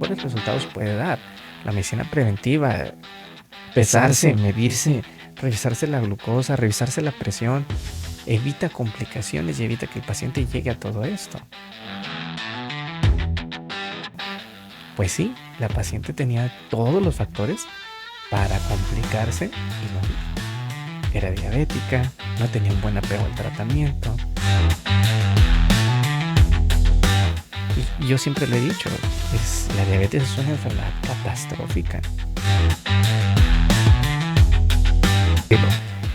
mejores resultados puede dar. La medicina preventiva, pesarse, medirse, revisarse la glucosa, revisarse la presión, evita complicaciones y evita que el paciente llegue a todo esto. Pues sí, la paciente tenía todos los factores para complicarse y morir. Era diabética, no tenía un buen apego al tratamiento. Y yo siempre le he dicho, la diabetes es una enfermedad catastrófica.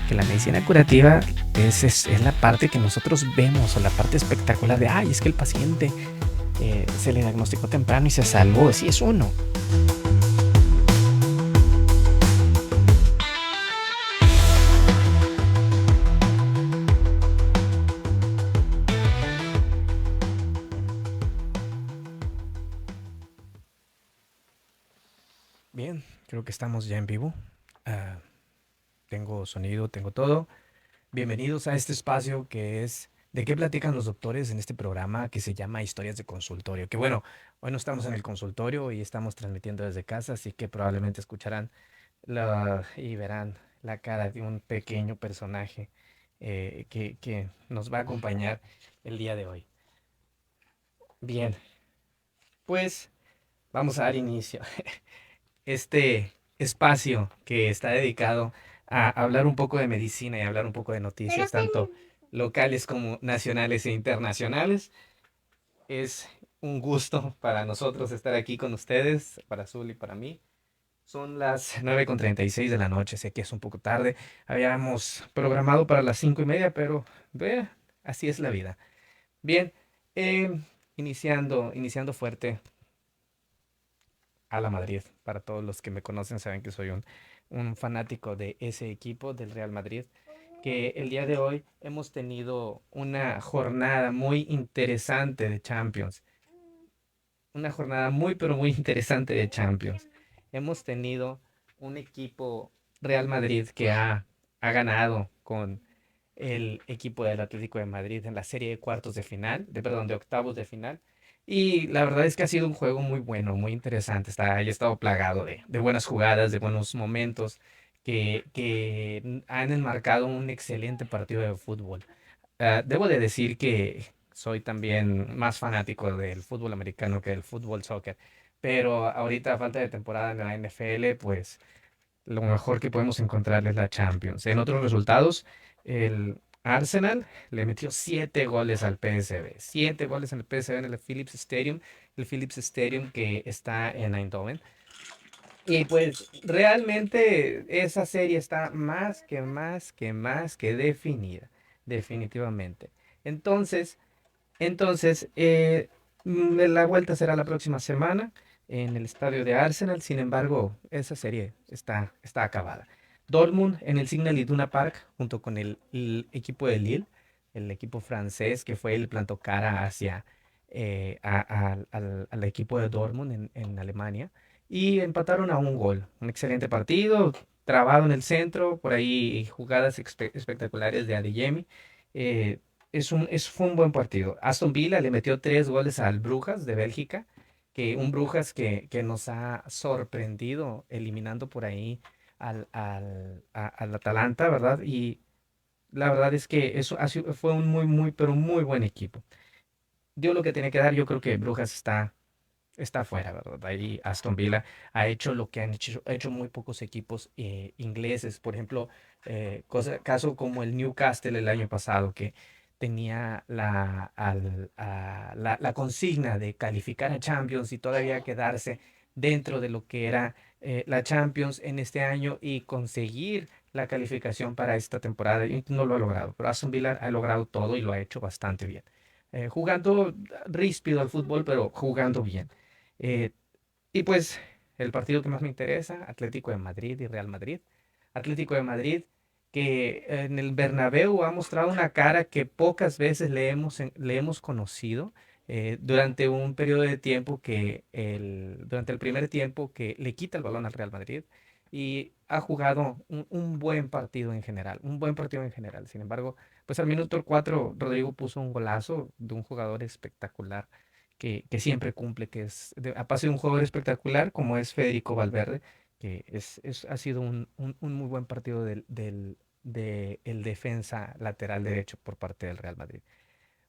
Que la medicina curativa es la parte que nosotros vemos, o la parte espectacular de, ay, es que el paciente se le diagnosticó temprano y se salvó. Sí, es uno. Bien, creo que estamos ya en vivo. Tengo sonido, tengo todo. Bienvenidos a este espacio que es ¿de qué platican los doctores en este programa que se llama Historias de Consultorio? Que bueno, hoy no estamos en el consultorio y estamos transmitiendo desde casa, así que probablemente escucharán y verán la cara de un pequeño personaje que nos va a acompañar el día de hoy. Bien, pues vamos a dar inicio. Este espacio que está dedicado a hablar un poco de medicina y hablar un poco de noticias, tanto locales como nacionales e internacionales. Es un gusto para nosotros estar aquí con ustedes, para Azul y para mí. Son las 9:36 de la noche, sé que es un poco tarde. Habíamos programado para las 5:30, pero así es la vida. Bien, iniciando fuerte a la Madrid. Para todos los que me conocen saben que soy un fanático de ese equipo, del Real Madrid, que el día de hoy hemos tenido una jornada muy interesante de Champions. Una jornada muy, pero muy interesante de Champions. Hemos tenido un equipo Real Madrid que ha ganado con el equipo del Atlético de Madrid en la serie de cuartos de final, de octavos de final. Y la verdad es que ha sido un juego muy bueno, muy interesante. Ha estado plagado de buenas jugadas, de buenos momentos que han enmarcado un excelente partido de fútbol. Debo de decir que soy también más fanático del fútbol americano que del fútbol soccer, pero ahorita a falta de temporada en la NFL, pues lo mejor que podemos encontrar es la Champions. En otros resultados, el Arsenal le metió 7 goles al PSV, 7 goles en el PSV en el Philips Stadium que está en Eindhoven. Y pues realmente esa serie está más que definida, definitivamente. Entonces, la vuelta será la próxima semana en el estadio de Arsenal. Sin embargo, esa serie está acabada. Dortmund en el Signal Iduna Park, junto con el equipo de Lille, el equipo francés que fue el plantó cara hacia al equipo de Dortmund en Alemania y empataron a un gol. Un excelente partido, trabado en el centro, por ahí jugadas espectaculares de Adeyemi. Eh, fue un buen partido. Aston Villa le metió 3 goles al Brujas de Bélgica, que un Brujas que nos ha sorprendido eliminando por ahí al Atalanta, ¿verdad? Y la verdad es que fue un muy, muy, pero muy buen equipo. Dio lo que tenía que dar. Yo creo que Brujas está fuera, ¿verdad? Ahí Aston Villa ha hecho lo que ha hecho muy pocos equipos ingleses. Por ejemplo, caso como el Newcastle el año pasado, que tenía la consigna de calificar a Champions y todavía quedarse dentro de lo que era la Champions en este año y conseguir la calificación para esta temporada. Y no lo ha logrado, pero Aston Villa ha logrado todo y lo ha hecho bastante bien. Jugando ríspido al fútbol, pero jugando bien. Eh, y pues el partido que más me interesa, Atlético de Madrid y Real Madrid. Atlético de Madrid que en el Bernabéu ha mostrado una cara que pocas veces le hemos conocido durante un periodo de tiempo durante el primer tiempo que le quita el balón al Real Madrid y ha jugado un buen partido en general, un buen partido en general. Sin embargo, pues al minuto 4 Rodrigo puso un golazo de un jugador espectacular que siempre cumple, aparte de un jugador espectacular como es Federico Valverde, que ha sido un muy buen partido de el defensa lateral derecho por parte del Real Madrid.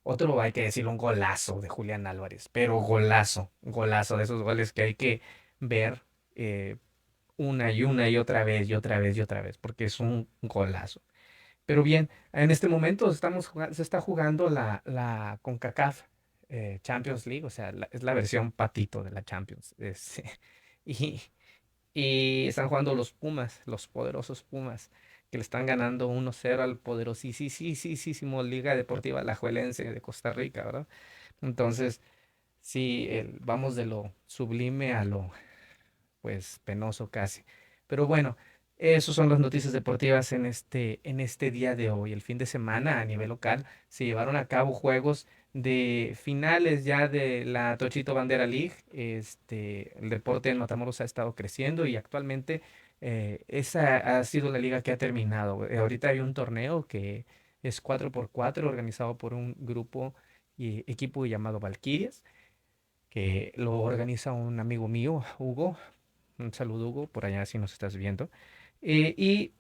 Otro, hay que decirlo, un golazo de Julián Álvarez, pero golazo, golazo de esos goles que hay que ver eh, una y otra vez y otra vez y otra vez, porque es un golazo. Pero bien, en este momento se está jugando la CONCACAF Champions League, o sea, es la versión patito de la Champions. Y, y están jugando los Pumas, los poderosos Pumas, que le están ganando 1-0 al poderosísimo Liga Deportiva Alajuelense de Costa Rica, ¿verdad? Entonces, sí, vamos de lo sublime a lo pues penoso casi. Pero bueno, esos son las noticias deportivas en este día de hoy. El fin de semana a nivel local se llevaron a cabo juegos de finales ya de la Tochito Bandera League. El deporte en Matamoros ha estado creciendo y actualmente esa ha sido la liga que ha terminado. Ahorita hay un torneo que es 4x4 organizado por un grupo y equipo llamado Valquirias, que lo organiza un amigo mío, Hugo. Un saludo, Hugo, por allá si nos estás viendo. Y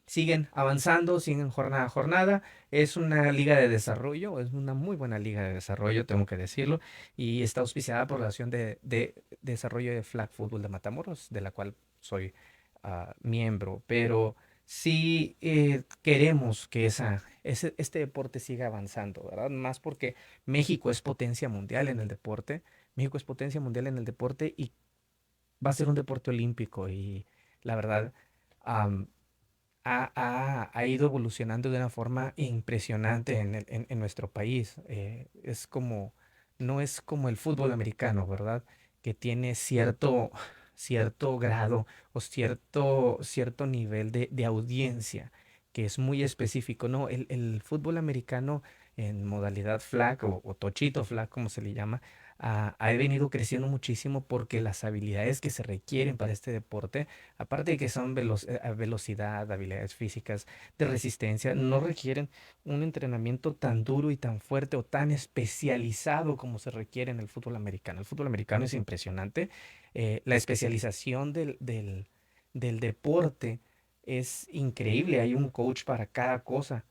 siguen avanzando, siguen jornada a jornada. Es una liga de desarrollo, es una muy buena liga de desarrollo, tengo que decirlo. Y está auspiciada por la Asociación de Desarrollo de Flag Football de Matamoros, de la cual soy miembro. Pero sí queremos que este deporte siga avanzando, ¿verdad? Más porque México es potencia mundial en el deporte. México es potencia mundial en el deporte y va a ser un deporte olímpico y la verdad am, ha ido evolucionando de una forma impresionante en nuestro país. No es como el fútbol americano, ¿verdad? Que tiene cierto grado o cierto nivel de audiencia que es muy específico. No, el fútbol americano en modalidad flag o tochito flag, como se le llama, ha venido creciendo muchísimo porque las habilidades que se requieren para este deporte, aparte de que son velocidad, habilidades físicas, de resistencia, no requieren un entrenamiento tan duro y tan fuerte o tan especializado como se requiere en el fútbol americano. El fútbol americano es impresionante. La especialización del deporte es increíble. Hay un coach para cada cosa.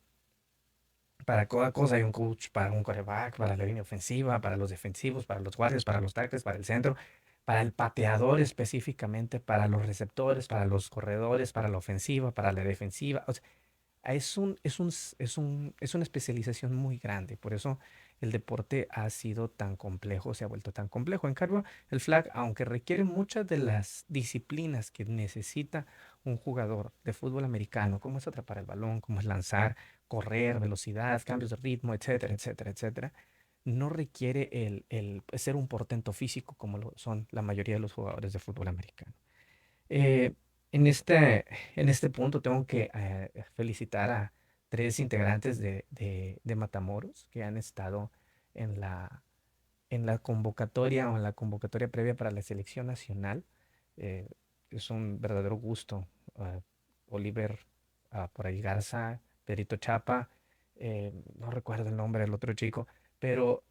Para cada cosa hay un coach, para un quarterback, para la línea ofensiva, para los defensivos, para los guardias, para los tackles, para el centro, para el pateador específicamente, para los receptores, para los corredores, para la ofensiva, para la defensiva. O sea, es una especialización muy grande. Por eso el deporte ha sido tan complejo, se ha vuelto tan complejo. En cambio, el flag, aunque requiere muchas de las disciplinas que necesita un jugador de fútbol americano, como es atrapar el balón, como es lanzar, correr, velocidad, cambios de ritmo, etcétera, etcétera, etcétera, no requiere el ser un portento físico como lo son la mayoría de los jugadores de fútbol americano. Eh, en este punto tengo que felicitar a tres integrantes de Matamoros que han estado en la convocatoria o en la convocatoria previa para la selección nacional. Eh, es un verdadero gusto. Oliver por ahí Garza, Perito Chapa, no recuerdo el nombre del otro chico, pero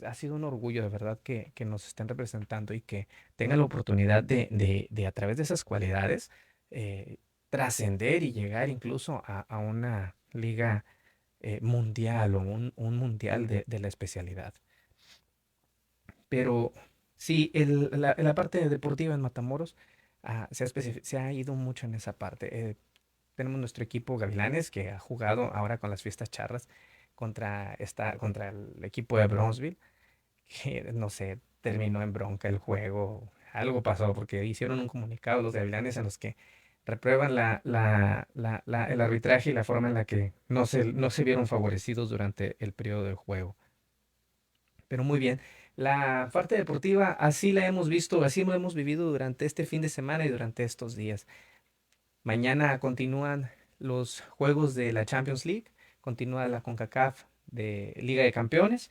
ha sido un orgullo de verdad que nos estén representando y que tengan la oportunidad de a través de esas cualidades eh, trascender y llegar incluso a una liga mundial o un mundial de la especialidad. Pero sí, la parte deportiva en Matamoros se ha ido mucho en esa parte. Tenemos nuestro equipo Gavilanes que ha jugado ahora con las fiestas charras contra el equipo de Bronzeville, que no sé, terminó en bronca el juego. Algo pasó porque hicieron un comunicado los Gavilanes en los que reprueban el arbitraje y la forma en la que no se vieron favorecidos durante el periodo de juego. Pero muy bien. La parte deportiva, así la hemos visto, así lo hemos vivido durante este fin de semana y durante estos días. Mañana continúan los juegos de la Champions League, continúa la CONCACAF de Liga de Campeones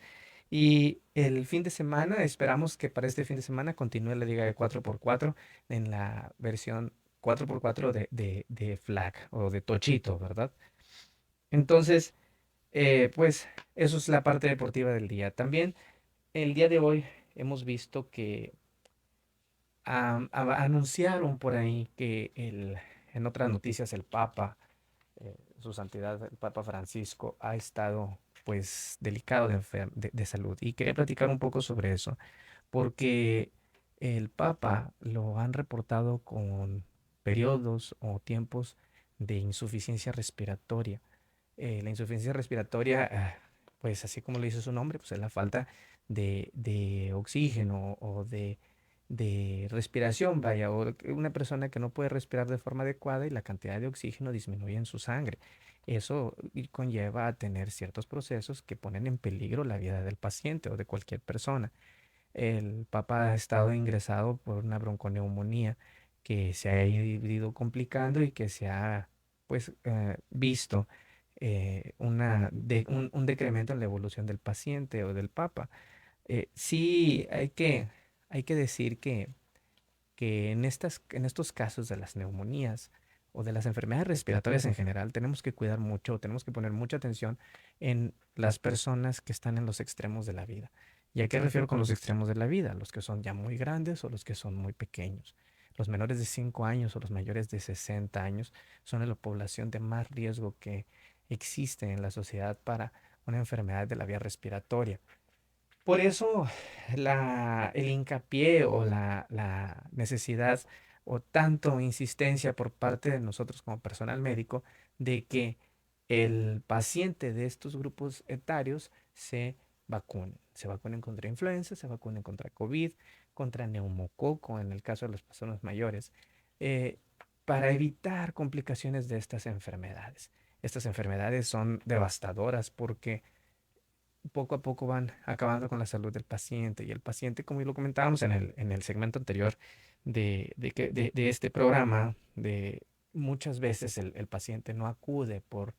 y el fin de semana, esperamos que para este fin de semana continúe la Liga de 4x4 en la versión 4x4 de Flag o de Tochito, ¿verdad? Entonces, pues eso es la parte deportiva del día. También el día de hoy hemos visto que anunciaron por ahí que en otras noticias el Papa, su santidad, el Papa Francisco, ha estado pues delicado de salud. Y quería platicar un poco sobre eso, porque el Papa lo han reportado con periodos o tiempos de insuficiencia respiratoria. La insuficiencia respiratoria, pues así como lo dice su nombre, pues es la falta de oxígeno o de respiración, vaya, o una persona que no puede respirar de forma adecuada y la cantidad de oxígeno disminuye en su sangre. Eso conlleva a tener ciertos procesos que ponen en peligro la vida del paciente o de cualquier persona. El Papa ha estado ingresado por una bronconeumonía que se ha ido complicando y que se ha pues visto un decremento en la evolución del paciente o del Papa. Sí, hay que decir que en estos casos de las neumonías o de las enfermedades respiratorias en general, tenemos que cuidar mucho, tenemos que poner mucha atención en las personas que están en los extremos de la vida. ¿Y a qué refiero con los extremos de la vida? Los que son ya muy grandes o los que son muy pequeños. Los menores de 5 años o los mayores de 60 años son la población de más riesgo que existe en la sociedad para una enfermedad de la vía respiratoria. Por eso el hincapié o la necesidad o tanto insistencia por parte de nosotros como personal médico de que el paciente de estos grupos etarios se vacunen contra influenza, se vacunen contra COVID, contra neumococo en el caso de las personas mayores, eh, para evitar complicaciones de estas enfermedades. Estas enfermedades son devastadoras porque poco a poco van acabando con la salud del paciente. Y el paciente, como lo comentábamos en el segmento anterior de este programa, muchas veces el paciente no acude por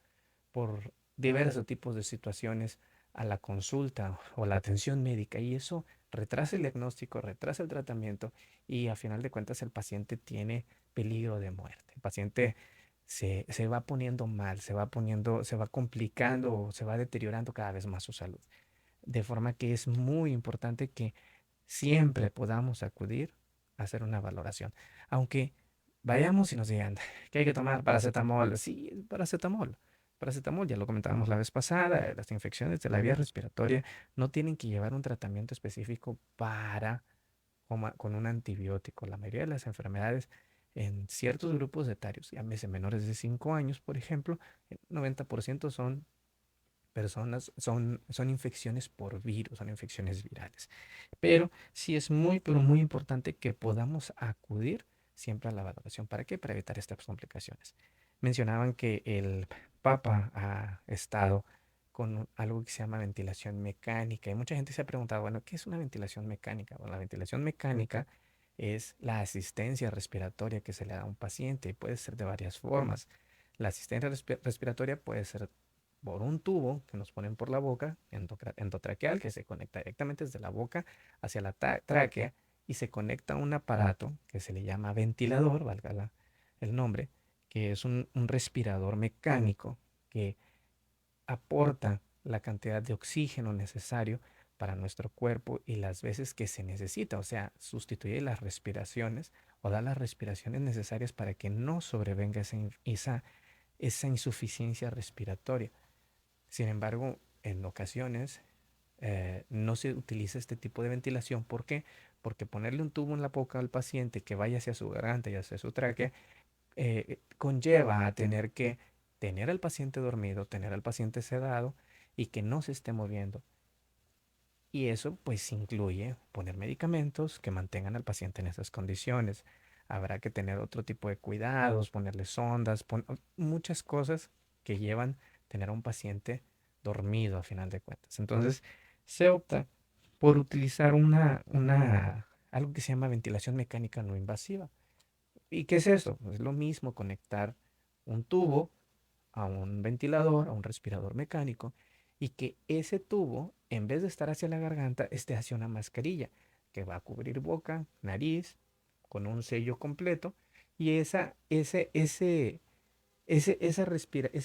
diversos tipos de situaciones a la consulta o la atención médica y eso retrasa el diagnóstico, retrasa el tratamiento y a final de cuentas el paciente tiene peligro de muerte. El paciente se va poniendo mal, se va complicando o se va deteriorando cada vez más su salud. De forma que es muy importante que siempre podamos acudir a hacer una valoración. Aunque vayamos y nos digan que hay que tomar paracetamol, sí, paracetamol. Paracetamol, ya lo comentábamos la vez pasada, las infecciones de la vía respiratoria no tienen que llevar un tratamiento específico con un antibiótico. La mayoría de las enfermedades en ciertos grupos etarios, llámese menores de 5 años, por ejemplo, el 90% son infecciones por virus, son infecciones virales. Pero sí es muy, pero muy importante que podamos acudir siempre a la valoración. ¿Para qué? Para evitar estas complicaciones. Mencionaban que el Papa ha estado con algo que se llama ventilación mecánica y mucha gente se ha preguntado, bueno, ¿qué es una ventilación mecánica? Bueno, la ventilación mecánica es la asistencia respiratoria que se le da a un paciente y puede ser de varias formas. La asistencia respiratoria puede ser por un tubo que nos ponen por la boca, endotraqueal, que se conecta directamente desde la boca hacia la tráquea y se conecta a un aparato que se le llama ventilador, valga el nombre, que es un respirador mecánico que aporta la cantidad de oxígeno necesario para nuestro cuerpo y las veces que se necesita, o sea, sustituye las respiraciones o da las respiraciones necesarias para que no sobrevenga esa insuficiencia respiratoria. Sin embargo, en ocasiones no se utiliza este tipo de ventilación. ¿Por qué? Porque ponerle un tubo en la boca al paciente que vaya hacia su garganta y hacia su tráquea conlleva a tener que tener al paciente dormido, tener al paciente sedado y que no se esté moviendo. Y eso pues incluye poner medicamentos que mantengan al paciente en esas condiciones. Habrá que tener otro tipo de cuidados, ponerle sondas, muchas cosas que llevan tener a un paciente dormido a final de cuentas. Entonces se opta por utilizar algo que se llama ventilación mecánica no invasiva. ¿Y qué es eso? Pues es lo mismo conectar un tubo a un ventilador, a un respirador mecánico, y que ese tubo, en vez de estar hacia la garganta, esté hacia una mascarilla que va a cubrir boca, nariz, con un sello completo, y ese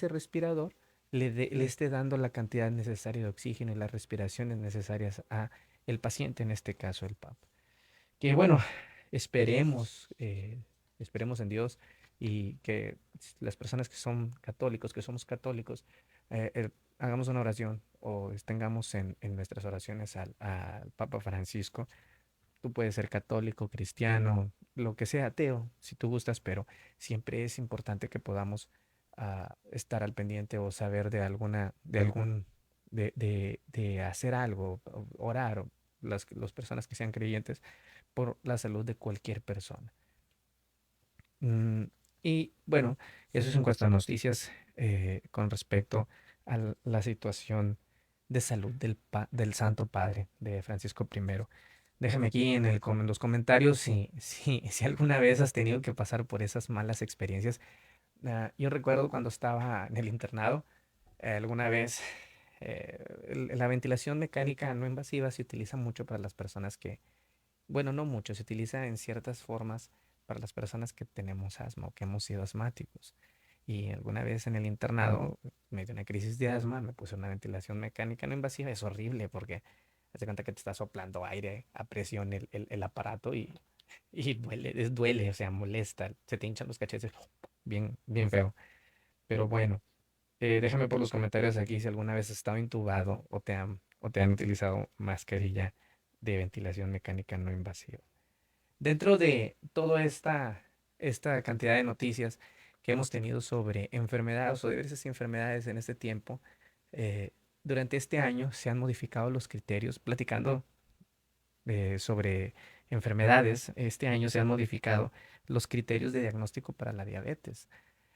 respirador le esté dando la cantidad necesaria de oxígeno y las respiraciones necesarias a el paciente, en este caso el Papa. Que bueno, esperemos, esperemos en Dios y que las personas que son católicos, que somos católicos, hagamos una oración o tengamos en nuestras oraciones al Papa Francisco. Tú puedes ser católico, cristiano, lo que sea, ateo, si tú gustas, pero siempre es importante que podamos estar al pendiente o saber de alguna, de algún, de hacer algo, orar, o las personas que sean creyentes por la salud de cualquier persona. Mm, y bueno, eso es en cuanto a noticias con respecto a la situación de salud del Santo Padre de Francisco I. Déjame aquí en los comentarios si alguna vez has tenido que pasar por esas malas experiencias. Yo recuerdo cuando estaba en el internado, alguna vez la ventilación mecánica no invasiva se utiliza mucho para las personas que, bueno, no mucho, se utiliza en ciertas formas para las personas que tenemos asma o que hemos sido asmáticos. Y alguna vez en el internado me dio una crisis de asma, me puse una ventilación mecánica no invasiva. Es horrible porque te cuenta que te está soplando aire a presión el aparato y duele, duele, o sea, molesta, se te hinchan los cachetes, bien, bien feo. Pero bueno, déjame por los comentarios aquí si alguna vez has estado intubado o te han utilizado mascarilla de ventilación mecánica no invasiva. Dentro de toda esta cantidad de noticias que hemos tenido sobre enfermedades o diversas enfermedades en este tiempo, eh, durante este año se han modificado los criterios, platicando sobre enfermedades, este año se han modificado los criterios de diagnóstico para la diabetes.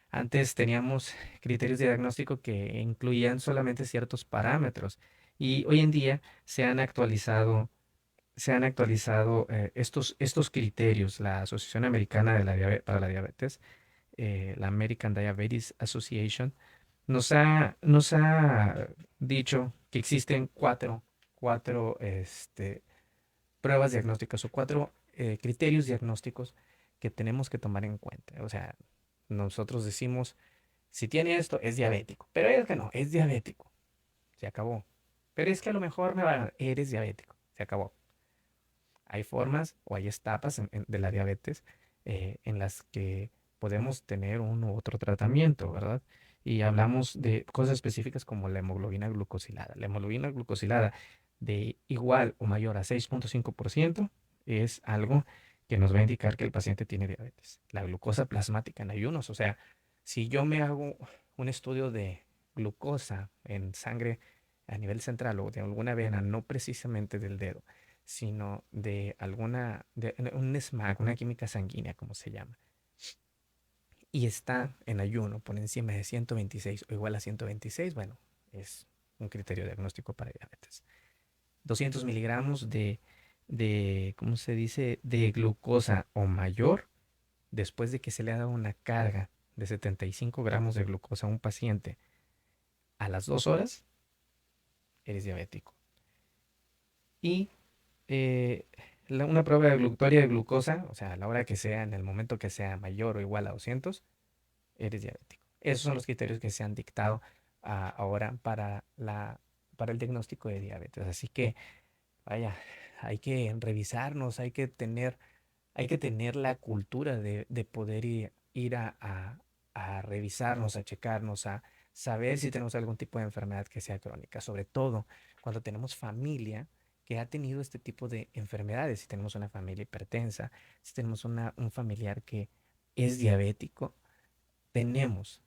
Antes teníamos criterios de diagnóstico que incluían solamente ciertos parámetros y hoy en día se han actualizado estos criterios. La Asociación Americana para la Diabetes, la American Diabetes Association, nos ha dicho que existen cuatro pruebas diagnósticas o cuatro criterios diagnósticos que tenemos que tomar en cuenta. O sea, nosotros decimos, si tiene esto, es diabético, pero es que no, es diabético, se acabó. Pero es que a lo mejor me va a eres diabético, se acabó. Hay formas o hay etapas de la diabetes en las que podemos tener uno u otro tratamiento, ¿verdad? Y hablamos de cosas específicas como la hemoglobina glucosilada. La hemoglobina glucosilada de igual o mayor a 6,5% es algo que nos va a indicar que el paciente tiene diabetes. La glucosa plasmática en ayunos, o sea, si yo me hago un estudio de glucosa en sangre a nivel central o de alguna vena, no precisamente del dedo, sino de un SMAC, una química sanguínea, como se llama, y está en ayuno por encima de 126 o igual a 126, bueno, es un criterio diagnóstico para diabetes. 200 miligramos ¿cómo se dice?, de glucosa o mayor, después de que se le ha dado una carga de 75 gramos de glucosa a un paciente a las 2 horas, eres diabético. Y eh, una prueba de glucoria de glucosa, o sea, a la hora que sea, en el momento que sea mayor o igual a 200, eres diabético. Esos son los criterios que se han dictado ahora para el diagnóstico de diabetes. Así que, vaya, hay que revisarnos, hay que tener la cultura de poder ir a revisarnos, a checarnos, a saber si tenemos algún tipo de enfermedad que sea crónica, sobre todo cuando tenemos familia que ha tenido este tipo de enfermedades, si tenemos una familia hipertensa, si tenemos un familiar que es diabético, tenemos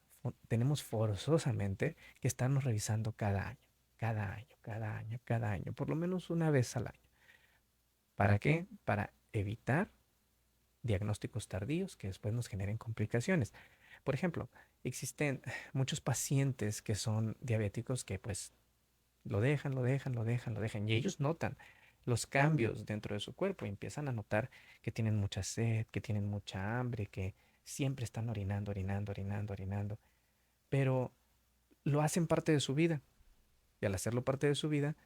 forzosamente que estarnos revisando cada año, cada año, cada año, cada año, por lo menos una vez al año. ¿Para qué? Para evitar diagnósticos tardíos que después nos generen complicaciones. Por ejemplo, existen muchos pacientes que son diabéticos que pues lo dejan y ellos notan los cambios dentro de su cuerpo y empiezan a notar que tienen mucha sed, que tienen mucha hambre, que siempre están orinando, orinando, orinando, orinando, pero lo hacen parte de su vida y al hacerlo parte de su vida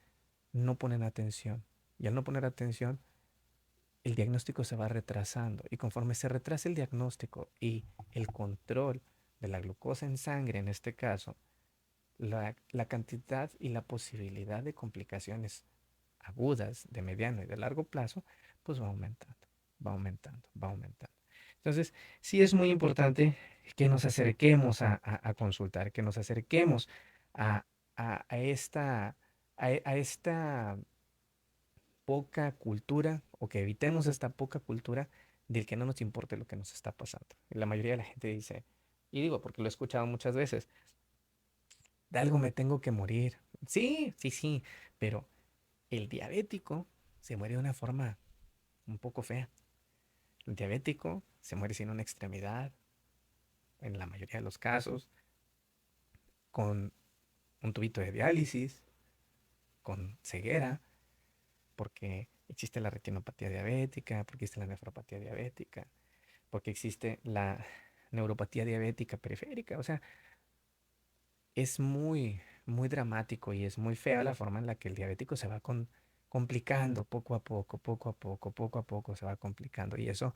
no ponen atención y al no poner atención el diagnóstico se va retrasando y conforme se retrasa el diagnóstico y el control de la glucosa en sangre, en este caso, la cantidad y la posibilidad de complicaciones agudas, de mediano y de largo plazo, pues va aumentando, va aumentando, va aumentando. Entonces, sí es muy importante que nos acerquemos a consultar, que nos acerquemos a, a esta, a esta poca cultura o que evitemos esta poca cultura del que no nos importe lo que nos está pasando. Y la mayoría de la gente dice, y digo porque lo he escuchado muchas veces, de algo me tengo que morir. Sí, sí, sí, pero el diabético se muere de una forma un poco fea. El diabético se muere sin una extremidad, en la mayoría de los casos, con un tubito de diálisis, con ceguera, porque existe la retinopatía diabética, porque existe la nefropatía diabética, porque existe la neuropatía diabética periférica. O sea, es muy, muy dramático y es muy fea la forma en la que el diabético se va complicando poco a poco, poco a poco, poco a poco se va complicando. Y eso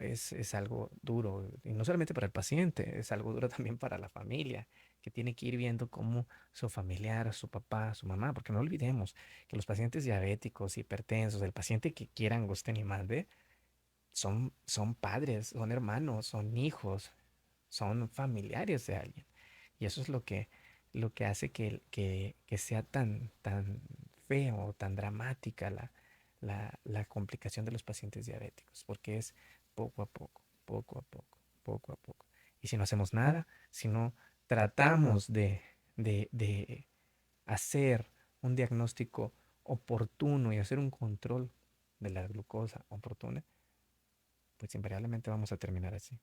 es algo duro. Y no solamente para el paciente, es algo duro también para la familia, que tiene que ir viendo cómo su familiar, su papá, su mamá, porque no olvidemos que los pacientes diabéticos, hipertensos, el paciente que quieran, gusten y mande, son padres, son hermanos, son hijos, son familiares de alguien. Y eso es lo que hace que sea tan feo, tan dramática la complicación de los pacientes diabéticos, porque es poco a poco, poco a poco, poco a poco. Y si no hacemos nada, si no tratamos de hacer un diagnóstico oportuno y hacer un control de la glucosa oportuna, pues invariablemente vamos a terminar así.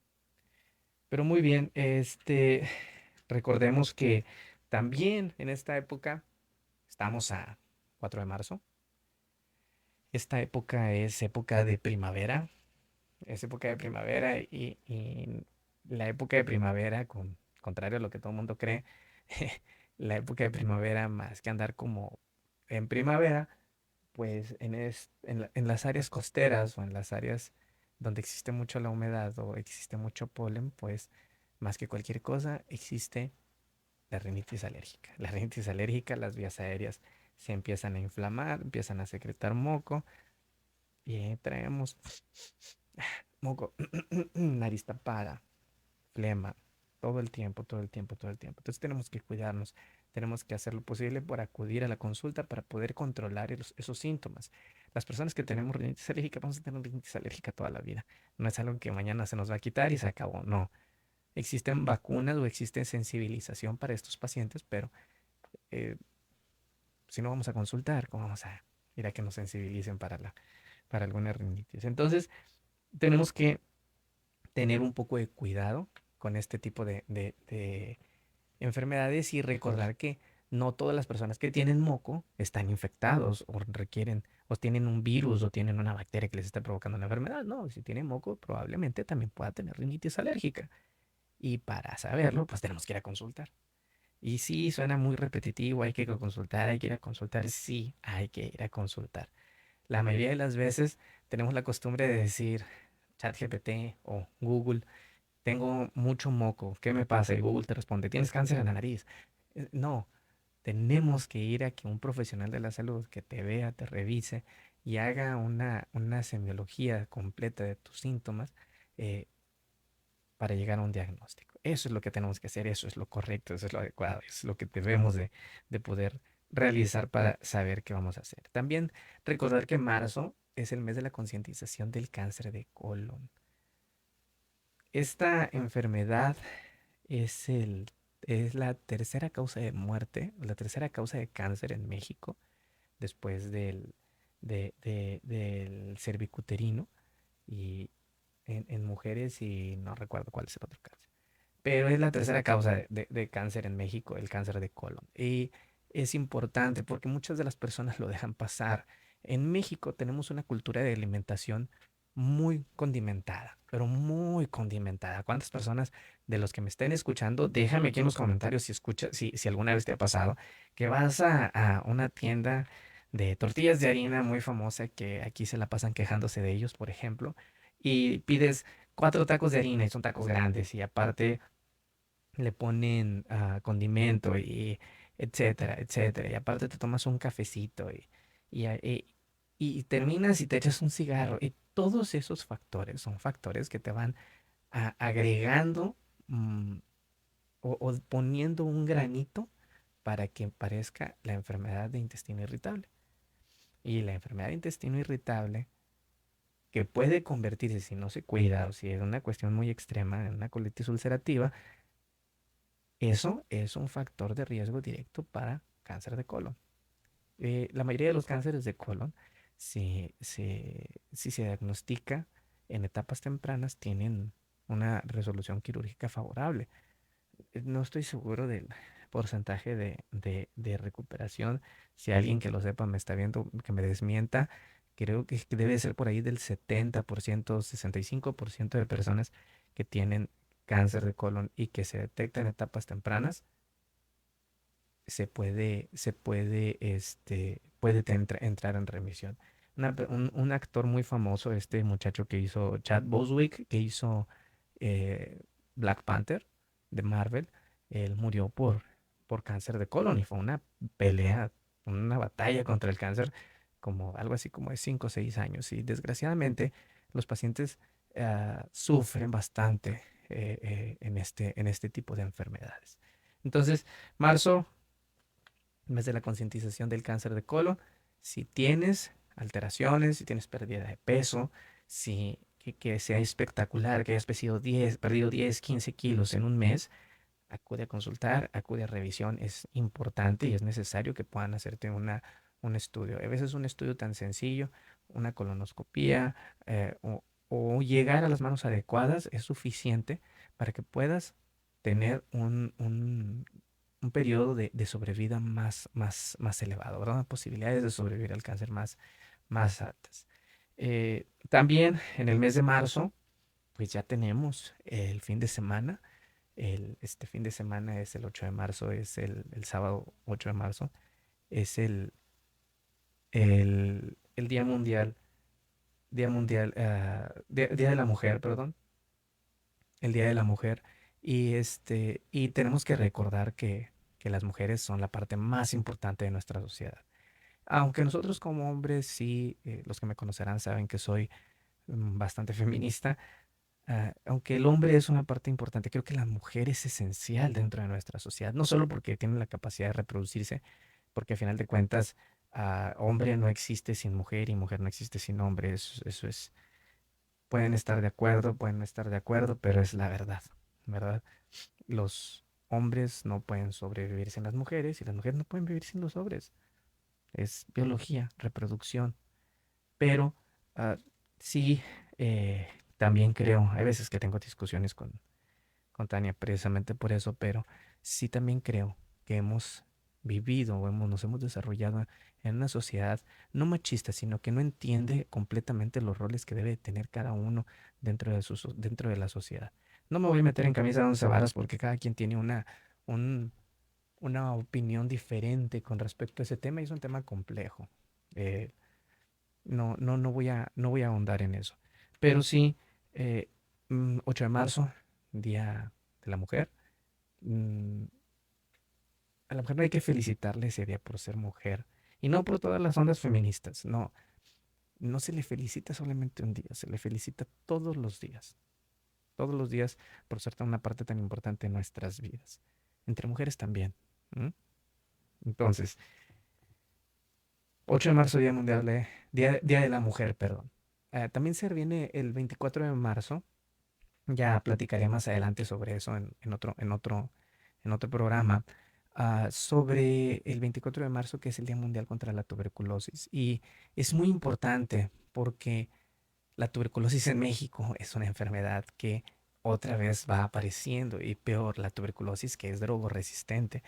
Pero muy bien, recordemos que también en esta época, estamos a 4 de marzo, esta época es época de primavera, es época de primavera y la época de primavera, contrario a lo que todo el mundo cree, la época de primavera más que andar como en primavera, pues en las áreas costeras o en las áreas donde existe mucho la humedad o existe mucho polen, pues más que cualquier cosa existe la rinitis alérgica. La rinitis alérgica, las vías aéreas se empiezan a inflamar, empiezan a secretar moco y traemos moco, nariz tapada, flema, todo el tiempo, todo el tiempo, todo el tiempo. Entonces tenemos que cuidarnos, tenemos que hacer lo posible por acudir a la consulta para poder controlar esos síntomas. Las personas que tenemos rinitis alérgica vamos a tener rinitis alérgica toda la vida. No es algo que mañana se nos va a quitar y se acabó. No. Existen vacunas o existe sensibilización para estos pacientes, pero eh, si no vamos a consultar, ¿cómo vamos a ir a que nos sensibilicen para alguna rinitis? Entonces, tenemos que tener un poco de cuidado con este tipo de enfermedades y recordar que no todas las personas que tienen moco están infectados o requieren o tienen un virus o tienen una bacteria que les está provocando una enfermedad. No, si tienen moco probablemente también pueda tener rinitis alérgica. Y para saberlo, pues tenemos que ir a consultar. Y sí, suena muy repetitivo, hay que ir a consultar, hay que ir a consultar. Sí, hay que ir a consultar. La mayoría de las veces tenemos la costumbre de decir ChatGPT o Google, tengo mucho moco, ¿qué me pasa? Y Google te responde, tienes cáncer en la nariz. No, tenemos que ir a que un profesional de la salud que te vea, te revise y haga una semiología completa de tus síntomas eh, para llegar a un diagnóstico. Eso es lo que tenemos que hacer, eso es lo correcto, eso es lo adecuado, eso es lo que debemos de poder realizar para saber qué vamos a hacer. También recordar que marzo es el mes de la concientización del cáncer de colon. Esta enfermedad es es la tercera causa de muerte, la tercera causa de cáncer en México, después del cervicuterino y en mujeres y no recuerdo cuál es el otro cáncer. Pero es la tercera causa de cáncer en México, el cáncer de colon. Y es importante porque muchas de las personas lo dejan pasar. En México tenemos una cultura de alimentación muy condimentada, pero muy condimentada. ¿Cuántas personas de los que me estén escuchando, déjame aquí en los comentarios si alguna vez te ha pasado, que vas a una tienda de tortillas de harina muy famosa que aquí se la pasan quejándose de ellos, por ejemplo, y pides 4 tacos de harina y son tacos grandes y aparte le ponen condimento y etcétera, etcétera. Y aparte te tomas un cafecito Y terminas y te echas un cigarro. Y todos esos factores son factores que te van agregando mm, o poniendo un granito para que parezca la enfermedad de intestino irritable. Y la enfermedad de intestino irritable, que puede convertirse, si no se cuida o si es una cuestión muy extrema, en una colitis ulcerativa, eso es un factor de riesgo directo para cáncer de colon. La mayoría de los cánceres de colon, si se diagnostica en etapas tempranas, tienen una resolución quirúrgica favorable. No estoy seguro del porcentaje de recuperación. Si alguien que lo sepa me está viendo, que me desmienta, creo que debe ser por ahí del 70%, 65% de personas que tienen cáncer de colon y que se detecta en etapas tempranas, entrar en remisión. Un actor muy famoso, este muchacho que hizo Chad Boswick, que hizo eh, Black Panther de Marvel, él murió por cáncer de colon y fue una pelea, una batalla contra el cáncer, como algo así como de 5 o 6 años. Y desgraciadamente los pacientes sufren bastante en este tipo de enfermedades. Entonces, marzo, mes de la concientización del cáncer de colon. Si tienes alteraciones, si tienes pérdida de peso, que sea espectacular, que hayas perdido 10, 15 kilos en un mes, acude a consultar, acude a revisión. Es importante y es necesario que puedan hacerte un estudio. A veces un estudio tan sencillo, una colonoscopía o llegar a las manos adecuadas es suficiente para que puedas tener un periodo de sobrevida más elevado, ¿verdad? Posibilidades de sobrevivir al cáncer más altas. También en el mes de marzo, pues ya tenemos el fin de semana. Este fin de semana es el 8 de marzo, es el sábado 8 de marzo, es el Día de la Mujer, perdón, el Día de la Mujer. Y tenemos que recordar que las mujeres son la parte más importante de nuestra sociedad. Aunque nosotros como hombres, sí, los que me conocerán saben que soy bastante feminista. Aunque el hombre es una parte importante, creo que la mujer es esencial dentro de nuestra sociedad, no solo porque tiene la capacidad de reproducirse, porque a final de cuentas, hombre no existe sin mujer y mujer no existe sin hombre. Eso es, pueden estar de acuerdo, pueden no estar de acuerdo, pero es la verdad, ¿verdad? Los hombres no pueden sobrevivir sin las mujeres y las mujeres no pueden vivir sin los hombres. Es biología, reproducción. Pero ah, sí, también creo, hay veces que tengo discusiones con Tania precisamente por eso, pero sí también creo que hemos vivido o nos hemos desarrollado en una sociedad no machista, sino que no entiende completamente los roles que debe tener cada uno dentro de la sociedad. No me voy a meter en camisa de once varas porque cada quien tiene un- una opinión diferente con respecto a ese tema y es un tema complejo. Eh, no voy a ahondar en eso. Pero sí, eh, 8 de marzo, Día de la Mujer. mm, a la mujer no hay que felicitarle ese día por ser mujer. Y no por todas las ondas feministas. No, no se le felicita solamente un día, se le felicita todos los días. Todos los días por ser una parte tan importante en nuestras vidas. Entre mujeres también. ¿M? Entonces, 8 de marzo, Día Mundial Día de la Mujer, perdón. También se viene el 24 de marzo. Ya platicaré más adelante sobre eso en otro programa, sobre el 24 de marzo, que es el Día Mundial contra la Tuberculosis. Y es muy importante porque la tuberculosis en México es una enfermedad que otra vez va apareciendo y peor, la tuberculosis que es drogoresistente.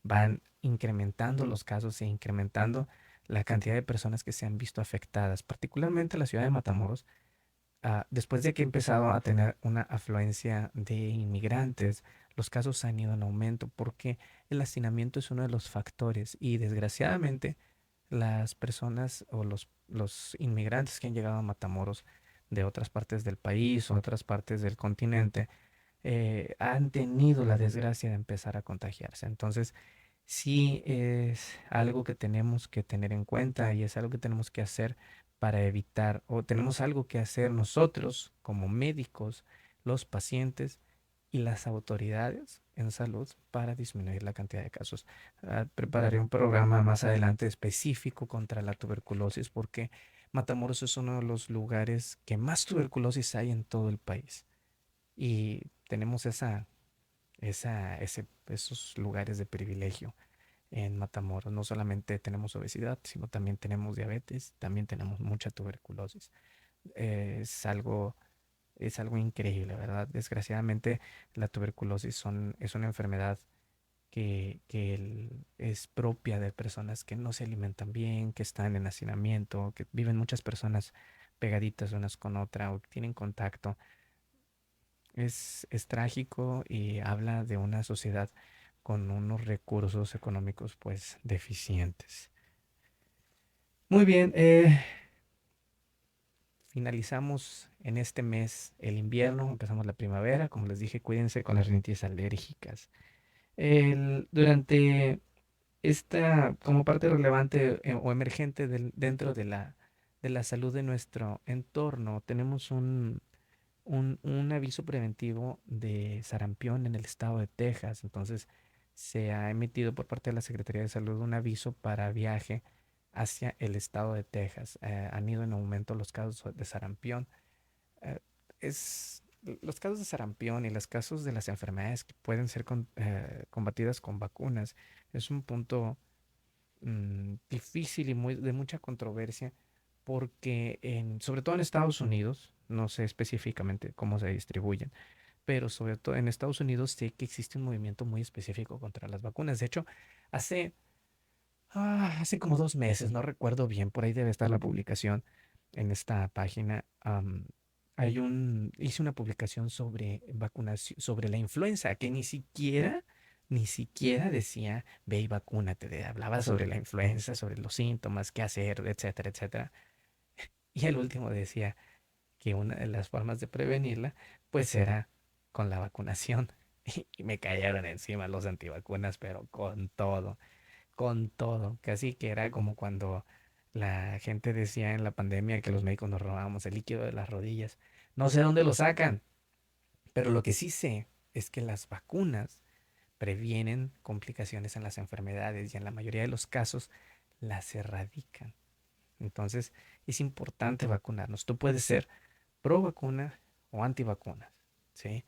Van incrementando los casos e incrementando la cantidad de personas que se han visto afectadas, particularmente la ciudad de Matamoros. Después de que he empezado a tener una afluencia de inmigrantes, los casos han ido en aumento porque el hacinamiento es uno de los factores y desgraciadamente las personas o los inmigrantes que han llegado a Matamoros de otras partes del país o otras partes del continente han tenido la desgracia de empezar a contagiarse. Entonces, sí es algo que tenemos que tener en cuenta y es algo que tenemos que hacer para evitar, o tenemos algo que hacer nosotros como médicos, los pacientes y las autoridades en salud para disminuir la cantidad de casos. Prepararé un programa más adelante específico contra la tuberculosis porque Matamoros es uno de los lugares que más tuberculosis hay en todo el país y tenemos esos lugares de privilegio en Matamoros. No solamente tenemos obesidad, sino también tenemos diabetes, también tenemos mucha tuberculosis. Eh, es algo, es algo increíble, ¿verdad? Desgraciadamente, la tuberculosis es una enfermedad que es propia de personas que no se alimentan bien, que están en hacinamiento, que viven muchas personas pegaditas unas con otra o que tienen contacto. Es trágico y habla de una sociedad con unos recursos económicos pues deficientes. Muy bien, finalizamos en este mes el invierno, empezamos la primavera. Como les dije, cuídense con las rinitis alérgicas. Durante esta, como parte relevante o emergente dentro de la salud de nuestro entorno, tenemos un aviso preventivo de sarampión en el estado de Texas. Entonces, se ha emitido por parte de la Secretaría de Salud un aviso para viaje hacia el estado de Texas. Han ido en aumento los casos de sarampión. Eh, los casos de sarampión y los casos de las enfermedades que pueden ser combatidas con vacunas es un punto difícil y de mucha controversia porque sobre todo en Estados Unidos, no sé específicamente cómo se distribuyen, pero sobre todo en Estados Unidos sé que existe un movimiento muy específico contra las vacunas. De hecho, hace, hace como 2 meses, no recuerdo bien, por ahí debe estar la publicación en esta página. Hice una publicación sobre vacunación, sobre la influenza, que ni siquiera decía, ve y vacúnate. Hablaba sobre la influenza, sobre los síntomas, qué hacer, etcétera, etcétera. Y el último decía que una de las formas de prevenirla, pues era con la vacunación. Y me cayeron encima los antivacunas, pero con todo. Casi que era como cuando la gente decía en la pandemia que los médicos nos robábamos el líquido de las rodillas. No sé dónde lo sacan, pero lo que sí sé es que las vacunas previenen complicaciones en las enfermedades y en la mayoría de los casos las erradican. Entonces es importante vacunarnos. Tú puedes ser pro vacuna o antivacunas, ¿sí?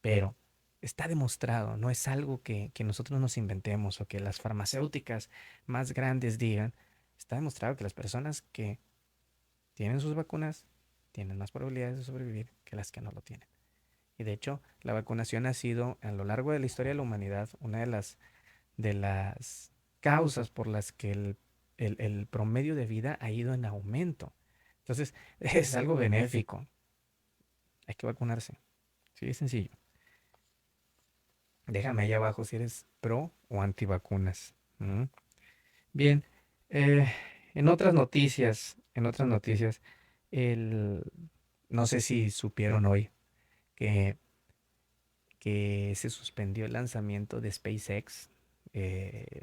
Pero está demostrado, no es algo que nosotros nos inventemos o que las farmacéuticas más grandes digan. Está demostrado que las personas que tienen sus vacunas tienen más probabilidades de sobrevivir que las que no lo tienen. Y de hecho, la vacunación ha sido a lo largo de la historia de la humanidad una de las causas por las que el promedio de vida ha ido en aumento. Entonces, es algo benéfico. Hay que vacunarse. Sí, es sencillo. Déjame ahí abajo si eres pro o antivacunas. ¿Mm? Bien, eh, en otras noticias, el, no sé si supieron hoy que, que se suspendió el lanzamiento de SpaceX. Eh,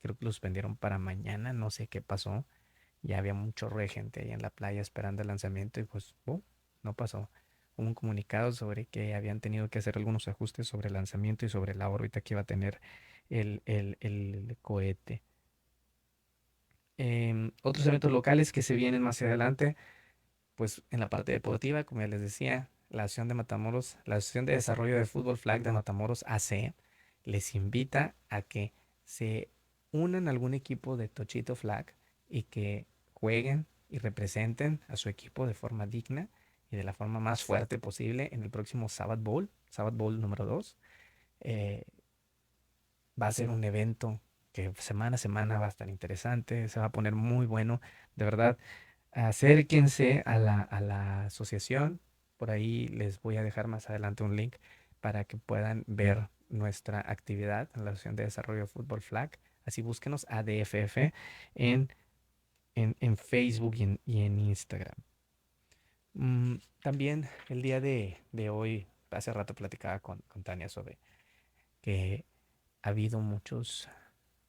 Creo que lo suspendieron para mañana, no sé qué pasó. Ya había un chorro de gente ahí en la playa esperando el lanzamiento y pues no pasó. Hubo un comunicado sobre que habían tenido que hacer algunos ajustes sobre el lanzamiento y sobre la órbita que iba a tener el cohete. Otros eventos locales que se vienen más adelante, pues en la parte deportiva, como ya les decía, la Asociación de Matamoros, la Asociación de Desarrollo de Fútbol Flag de Matamoros AC, les invita a que se unan a algún equipo de Tochito Flag y que jueguen y representen a su equipo de forma digna y de la forma más fuerte posible en el próximo Sabbath Bowl número 2. Eh, Va a ser un evento que semana a semana va a estar interesante, se va a poner muy bueno, de verdad. Acérquense a la asociación. Por ahí les voy a dejar más adelante un link para que puedan ver nuestra actividad en la Asociación de Desarrollo de Fútbol Flag. Así búsquenos ADFF en, en Facebook y en Instagram. También el día de hoy, hace rato platicaba con Tania sobre que ha habido muchos.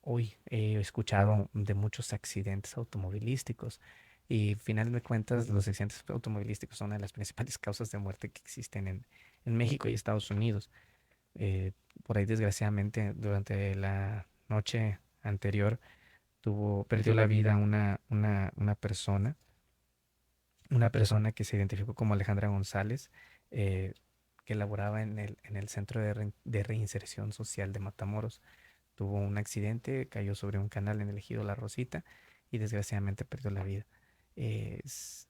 hoy he escuchado de muchos accidentes automovilísticos y final de cuentas los accidentes automovilísticos son una de las principales causas de muerte que existen en México y Estados Unidos. Eh, por ahí desgraciadamente durante la noche anterior perdió la vida una persona que se identificó como Alejandra González, eh, que laboraba en el Centro de Reinserción Social de Matamoros. Tuvo un accidente, cayó sobre un canal en el ejido La Rosita y desgraciadamente perdió la vida. Es,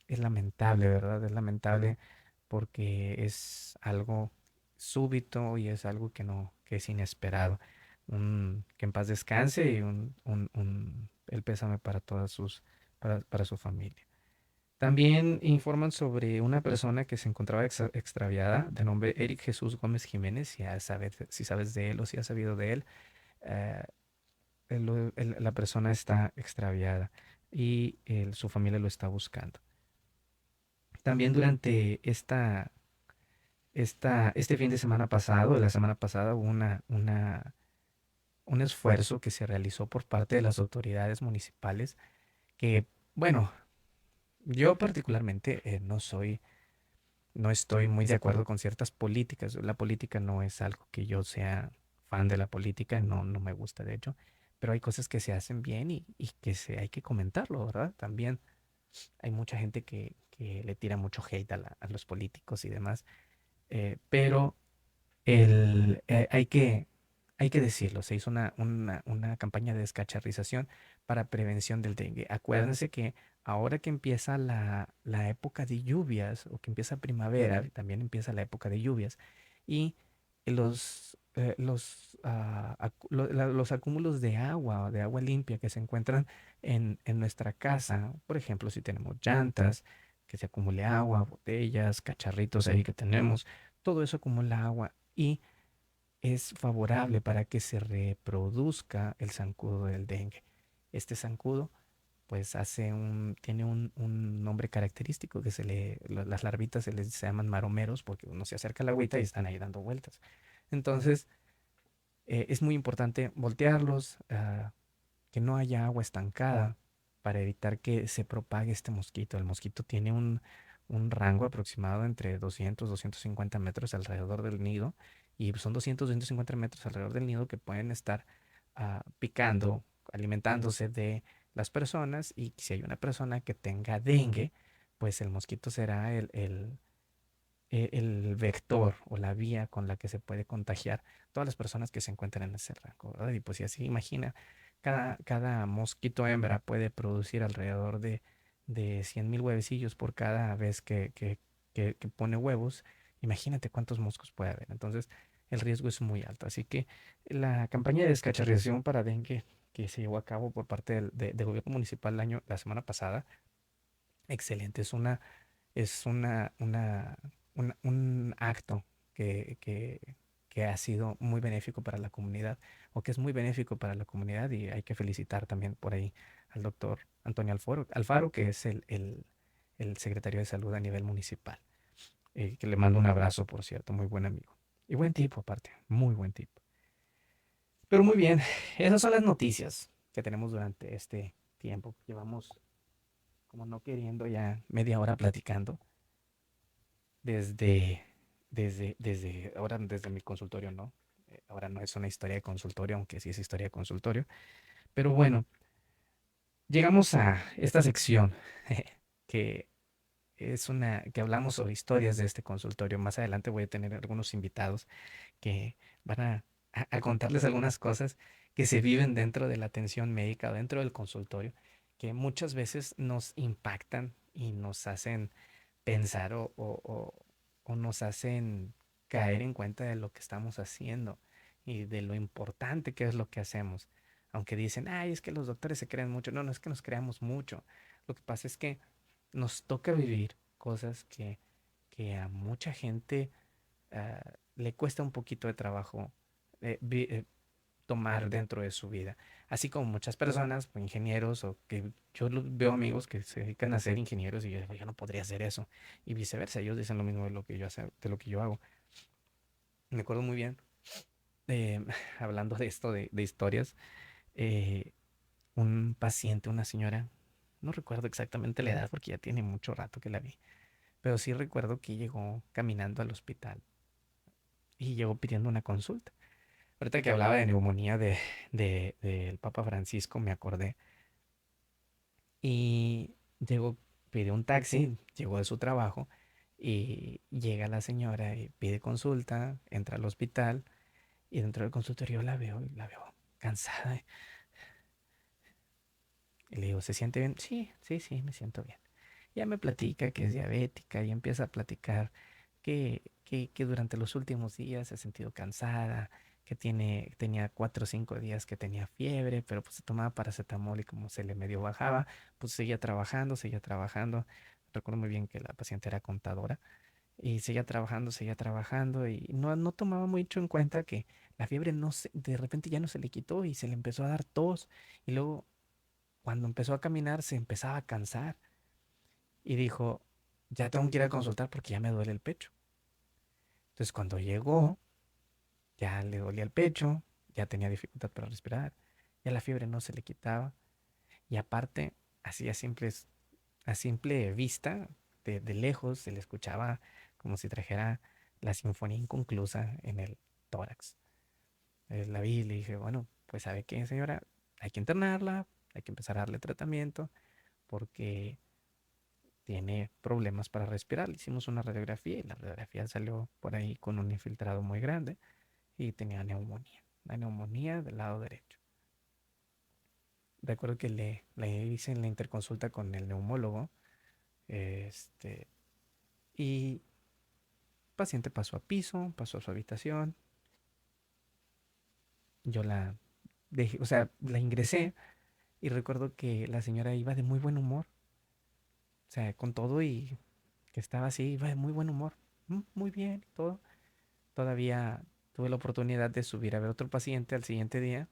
es lamentable, ¿verdad? Es lamentable porque es algo súbito y es algo que es inesperado. Que en paz descanse y el pésame para para su familia. También informan sobre una persona que se encontraba extraviada, de nombre Eric Jesús Gómez Jiménez, si sabes de él o si has sabido de él. eh, la persona está extraviada y su familia lo está buscando. También durante este fin de semana pasado, la semana pasada, hubo un esfuerzo que se realizó por parte de las autoridades municipales que, bueno, yo particularmente no estoy muy de acuerdo con ciertas políticas. La política no es algo que yo sea fan de la política, no me gusta de hecho, pero hay cosas que se hacen bien y hay que comentarlo, ¿verdad? También hay mucha gente que le tira mucho hate a los políticos y demás, pero hay hay que decirlo, se hizo una campaña de descacharrización para prevención del dengue. Acuérdense que ahora que empieza la época de lluvias o que empieza primavera, también empieza la época de lluvias y los acúmulos de agua limpia que se encuentran en nuestra casa, por ejemplo, si tenemos llantas, que se acumule agua, botellas, cacharritos ahí que tenemos, todo eso acumula agua y es favorable para que se reproduzca el zancudo del dengue. Este zancudo, pues tiene un nombre característico que las larvitas se llaman maromeros porque uno se acerca a la agüita y están ahí dando vueltas. Entonces, es muy importante voltearlos, que no haya agua estancada para evitar que se propague este mosquito. El mosquito tiene un rango aproximado entre 250 metros alrededor del nido y son 250 metros alrededor del nido que pueden estar picando, alimentándose de las personas y si hay una persona que tenga dengue, pues el mosquito será el vector o la vía con la que se puede contagiar todas las personas que se encuentran en ese rango, ¿verdad? Y pues si así imagina, cada mosquito hembra puede producir alrededor de 100,000 huevecillos por cada vez que pone huevos. Imagínate cuántos moscos puede haber. Entonces, el riesgo es muy alto. Así que la campaña de descacharrización para dengue que se llevó a cabo por parte del gobierno municipal la semana pasada, excelente. Es un acto que, que, que ha sido muy benéfico para la comunidad o que es muy benéfico para la comunidad y hay que felicitar también por ahí al doctor Antonio Alfaro, que es el secretario de salud a nivel municipal, que le mando un abrazo, por cierto, muy buen amigo. Y buen tipo aparte, muy buen tipo. Pero muy bien, esas son las noticias que tenemos durante este tiempo. Llevamos como no queriendo ya media hora platicando desde, desde mi consultorio, ¿no? Ahora no es una historia de consultorio, aunque sí es historia de consultorio. Pero bueno, llegamos a esta sección que que hablamos sobre historias de este consultorio. Más adelante voy a tener algunos invitados que van a contarles algunas cosas que se viven dentro de la atención médica o dentro del consultorio, que muchas veces nos impactan y nos hacen pensar o nos hacen caer en cuenta de lo que estamos haciendo y de lo importante que es lo que hacemos. Aunque dicen, ay, es que los doctores se creen mucho. No, no es que nos creamos mucho. Lo que pasa es que nos toca vivir cosas que a mucha gente le cuesta un poquito de trabajo tomar dentro de su vida. Así como muchas personas, o ingenieros, o que veo amigos que se dedican a ser ingenieros y yo no podría hacer eso. Y viceversa, ellos dicen lo mismo de lo que de lo que yo hago. Me acuerdo muy bien, eh, hablando de esto, de historias. eh, un paciente, una señora, no recuerdo exactamente la edad porque ya tiene mucho rato que la vi, pero sí recuerdo que llegó caminando al hospital y llegó pidiendo una consulta. Ahorita que hablaba de neumonía del Papa Francisco, me acordé. Y llegó, pidió un taxi, llegó de su trabajo y llega la señora y pide consulta, entra al hospital y dentro del consultorio la veo cansada. Y le digo, ¿se siente bien? Sí, sí, sí, me siento bien. Ya me platica que es diabética y empieza a platicar que durante los últimos días se ha sentido cansada, que tenía 4 o 5 días que tenía fiebre, pero pues se tomaba paracetamol y como se le medio bajaba, pues seguía trabajando, seguía trabajando. Recuerdo muy bien que la paciente era contadora y seguía trabajando y no tomaba mucho en cuenta que la fiebre de repente ya no se le quitó y se le empezó a dar tos y luego cuando empezó a caminar se empezaba a cansar y dijo, ya tengo que ir a consultar porque ya me duele el pecho. Entonces cuando llegó, ya le dolía el pecho, ya tenía dificultad para respirar, ya la fiebre no se le quitaba y aparte, así a simple vista, de lejos se le escuchaba como si trajera la sinfonía inconclusa en el tórax. La vi y le dije, bueno, pues ¿sabe qué, señora? Hay que internarla, hay que empezar a darle tratamiento porque tiene problemas para respirar. Le hicimos una radiografía y la radiografía salió por ahí con un infiltrado muy grande y tenía neumonía, la neumonía del lado derecho. Recuerdo que le hice en la interconsulta con el neumólogo, este, y el paciente pasó a piso, pasó a su habitación. Yo la dejé, o sea, la ingresé y recuerdo que la señora iba de muy buen humor, o sea, con todo y que estaba así, iba de muy buen humor, muy bien y todo. Todavía tuve la oportunidad de subir a ver otro paciente al siguiente día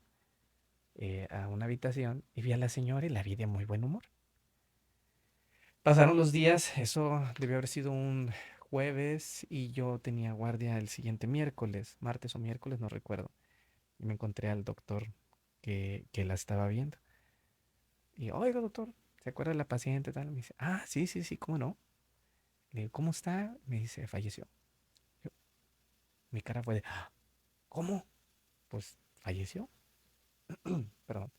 a una habitación y vi a la señora y la vi de muy buen humor. Pasaron los días, eso debió haber sido un jueves y yo tenía guardia el siguiente miércoles, martes o miércoles, no recuerdo. Y me encontré al doctor que la estaba viendo. Y, oiga, doctor, ¿se acuerda de la paciente? Tal? Me dice, ah, sí, sí, sí, ¿cómo no? Le digo, ¿cómo está? Me dice, falleció. Yo- mi cara fue de, "Ah, ¿cómo? Pues falleció. Perdón.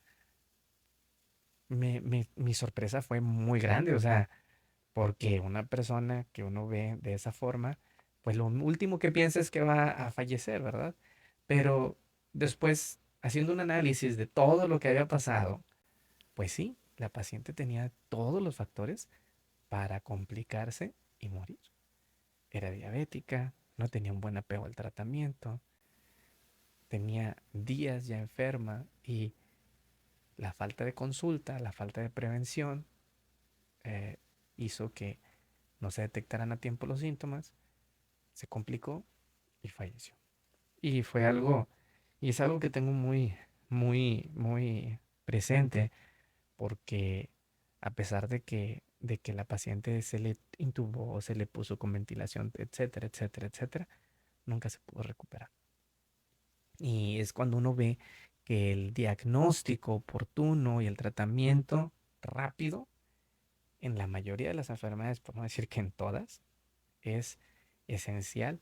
Mi sorpresa fue muy grande, o sea, porque una persona que uno ve de esa forma, pues lo último que piensa es que va a fallecer, ¿verdad? Pero después, haciendo un análisis de todo lo que había pasado, pues sí, la paciente tenía todos los factores para complicarse y morir. Era diabética, no tenía un buen apego al tratamiento, tenía días ya enferma y la falta de consulta, la falta de prevención eh, hizo que no se detectaran a tiempo los síntomas, se complicó y falleció. Y fue algo, y es algo que tengo muy, muy, muy presente porque a pesar de que la paciente se le intubó, se le puso con ventilación, etcétera, etcétera, etcétera, nunca se pudo recuperar. Y es cuando uno ve que el diagnóstico oportuno y el tratamiento rápido, en la mayoría de las enfermedades, por no decir que en todas, es esencial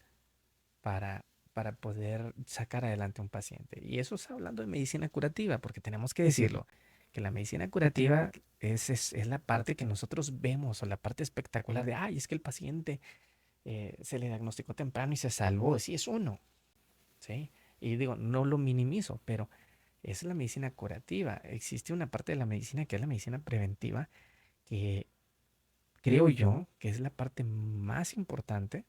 para, para poder sacar adelante a un paciente. Y eso es hablando de medicina curativa, porque tenemos que decirlo, que la medicina curativa es la parte que nosotros vemos o la parte espectacular de, ay, es que el paciente se le diagnosticó temprano y se salvó. Sí, es uno, ¿sí? Y digo, no lo minimizo, pero es la medicina curativa. Existe una parte de la medicina que es la medicina preventiva, que creo yo que es la parte más importante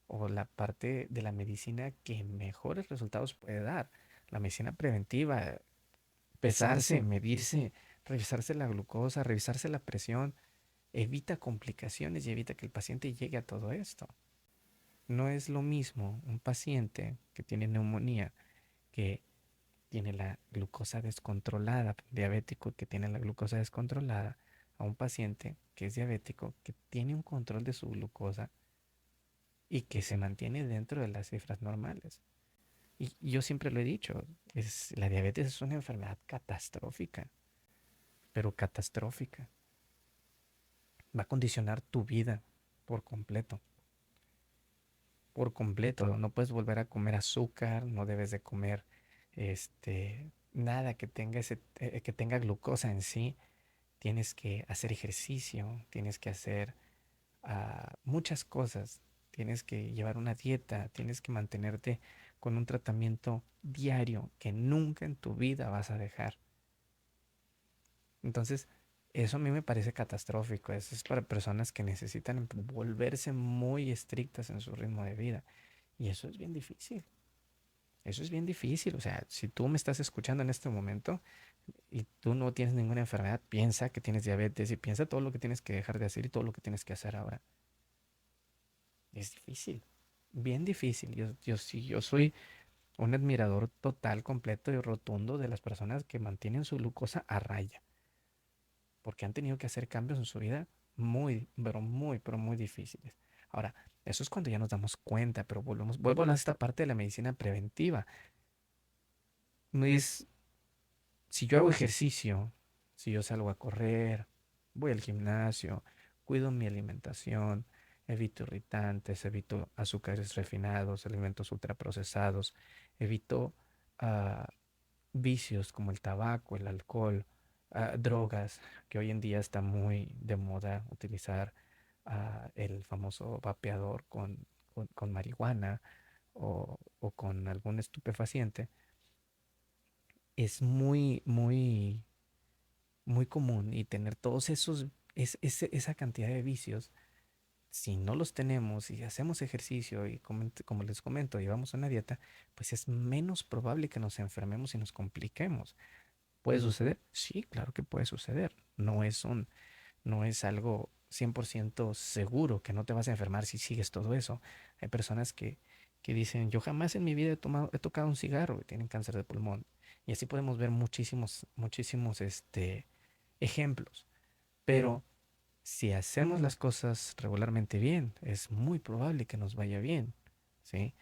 o la parte de la medicina que mejores resultados puede dar. La medicina preventiva, pesarse, medirse, revisarse la glucosa, revisarse la presión, evita complicaciones y evita que el paciente llegue a todo esto. No es lo mismo un paciente que tiene neumonía, que tiene la glucosa descontrolada, diabético que tiene la glucosa descontrolada, a un paciente que es diabético, que tiene un control de su glucosa y que se mantiene dentro de las cifras normales. Y yo siempre lo he dicho, la diabetes es una enfermedad catastrófica, pero catastrófica. Va a condicionar tu vida por completo, por completo. No puedes volver a comer azúcar, no debes de comer nada que tenga que tenga glucosa en sí. Tienes que hacer ejercicio, tienes que hacer muchas cosas. Tienes que llevar una dieta, tienes que mantenerte con un tratamiento diario que nunca en tu vida vas a dejar. Entonces, eso a mí me parece catastrófico. Eso es para personas que necesitan volverse muy estrictas en su ritmo de vida. Y eso es bien difícil. Eso es bien difícil. O sea, si tú me estás escuchando en este momento y tú no tienes ninguna enfermedad, piensa que tienes diabetes y piensa todo lo que tienes que dejar de hacer y todo lo que tienes que hacer ahora. Es difícil, bien difícil. Yo soy un admirador total, completo y rotundo de las personas que mantienen su glucosa a raya, porque han tenido que hacer cambios en su vida pero muy difíciles. Ahora, eso es cuando ya nos damos cuenta, pero vuelvo a esta parte de la medicina preventiva. No es, si yo hago ejercicio, si yo salgo a correr, voy al gimnasio, cuido mi alimentación, evito irritantes, evito azúcares refinados, alimentos ultraprocesados, evito ah, vicios como el tabaco, el alcohol, drogas, que hoy en día está muy de moda utilizar el famoso vapeador con marihuana o con algún estupefaciente. Es muy común y tener todos esa cantidad de vicios. Si no los tenemos y hacemos ejercicio y como les comento, llevamos una dieta, pues es menos probable que nos enfermemos y nos compliquemos. ¿Puede suceder? Sí, claro que puede suceder. No es algo 100% seguro que no te vas a enfermar si sigues todo eso. Hay personas que dicen, yo jamás en mi vida he tocado un cigarro y tienen cáncer de pulmón. Y así podemos ver muchísimos ejemplos. Pero si hacemos las cosas regularmente bien, es muy probable que nos vaya bien, ¿sí?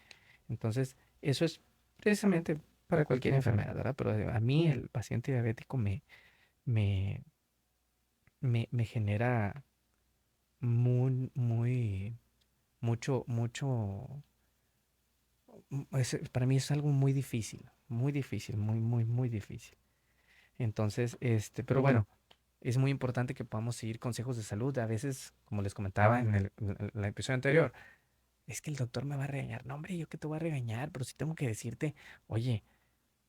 Entonces, eso es precisamente para cualquier enfermedad, ¿verdad? Pero a mí, el paciente diabético, me, me genera muy, muy, mucho, para mí es algo muy difícil, muy difícil. Entonces, pero bueno, es muy importante que podamos seguir consejos de salud. A veces, como les comentaba en el episodio anterior, es que el doctor me va a regañar. No, hombre, yo que te voy a regañar, pero sí tengo que decirte, oye,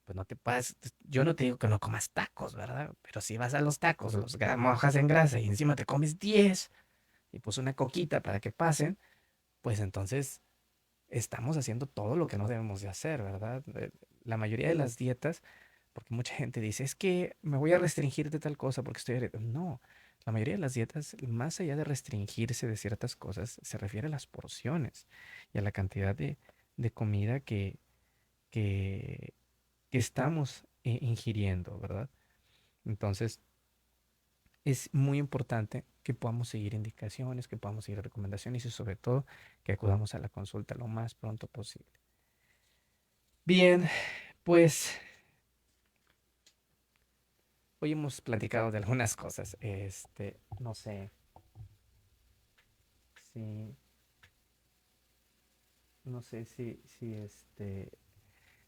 pues no te pases, yo no te digo que no comas tacos, ¿verdad? Pero si vas a los tacos, mojas en grasa y encima te comes 10 y pues una coquita para que pasen, pues entonces estamos haciendo todo lo que no debemos de hacer, ¿verdad? La mayoría de las dietas, porque mucha gente dice, es que me voy a restringir de tal cosa porque estoy... No, la mayoría de las dietas, más allá de restringirse de ciertas cosas, se refiere a las porciones y a la cantidad de comida que, que estamos ingiriendo, ¿verdad? Entonces, es muy importante que podamos seguir indicaciones, que podamos seguir recomendaciones y sobre todo que acudamos a la consulta lo más pronto posible. Bien, pues hoy hemos platicado de algunas cosas. No sé si, no sé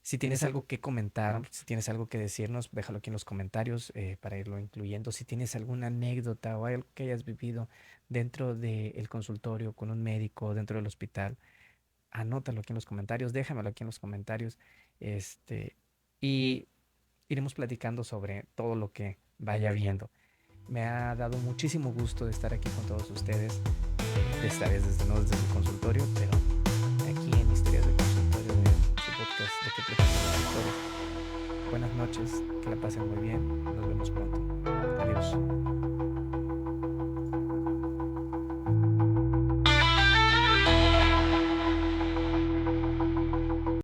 si tienes algo que comentar, si tienes algo que decirnos, déjalo aquí en los comentarios para irlo incluyendo. Si tienes alguna anécdota o algo que hayas vivido dentro del consultorio con un médico, dentro del hospital, anótalo aquí en los comentarios, déjamelo aquí en los comentarios. Y iremos platicando sobre todo lo que vaya viendo. Me ha dado muchísimo gusto de estar aquí con todos ustedes. Esta vez no desde el consultorio, pero aquí en Historias del Consultorio de su podcast de que platicamos los doctores. Buenas noches, que la pasen muy bien. Nos vemos pronto. Adiós.